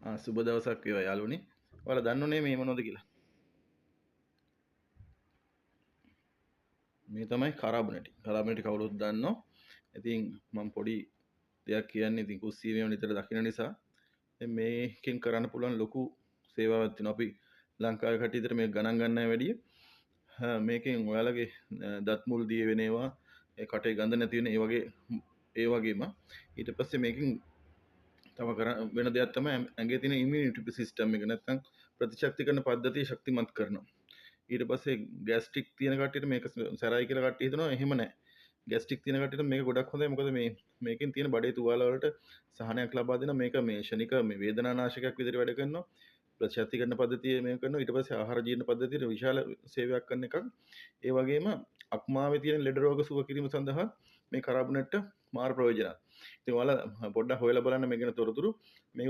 සුබ දවසක් වේවා යාළුවනේ. ඔයාලා දන්නෝනේ මේ මොනවද කියලා? මේ තමයි කරාබනටි. කරාබනටි කවුරුත් දන්නවා. ඉතින් මම පොඩි දෙයක් කියන්නේ ඉතින් කුස්සියේම නිතර දකින්න නිසා මේකෙන් කරන්න පුළුවන් ලොකු සේවාවක් තියෙනවා. අපි ලංකාවේ කට්ටිය විතර මේක ගණන් ගන්නෑ වැඩිය. මේකෙන් ඔයාලගේ දත් මුල් දිය වෙන ඒවා, ඒ කටේ ගඳ නැති වෙන ඒ වගේම ඊට පස්සේ මේකෙන් තව වෙන දෙයක් තමයි ඇඟේ තියෙන ඉම්යුනිටි සිස්ටම් එක නැත්නම් ප්‍රතිශක්තිකරණ පද්ධතිය ශක්තිමත් කරනවා. ඊට පස්සේ ගෑස්ට්‍රික් තියෙන කට්ටියට මේක සැරයි කියලා කට්ටිය හිතනවා එහෙම නැහැ. ගෑස්ට්‍රික් තියෙන කට්ටියට මේක ගොඩක් හොඳයි. මොකද මේකෙන් තියෙන බඩේ තුවාල වලට සහනයක් ලබා දෙන මේක මේ ෂණික මේ වේදනානාශකයක් විදිහට වැඩ කරනවා. ප්‍රතිශක්තිකරණ පද්ධතිය මේක කරනවා. ඊට පස්සේ ආහාර ජීර්ණ පද්ධතියට විශාල සේවයක් කරන එකක්. ඒ වගේම අක්මාවේ තියෙන ලෙඩ රෝග සුව කිරීම සඳහා මේ කරාබනට්ට මාර ප්‍රයෝජනක්. ඉතින් ඔයාලා පොඩ්ඩක් හොයලා බලන්න මේ ගැන තොරතුරු. මේක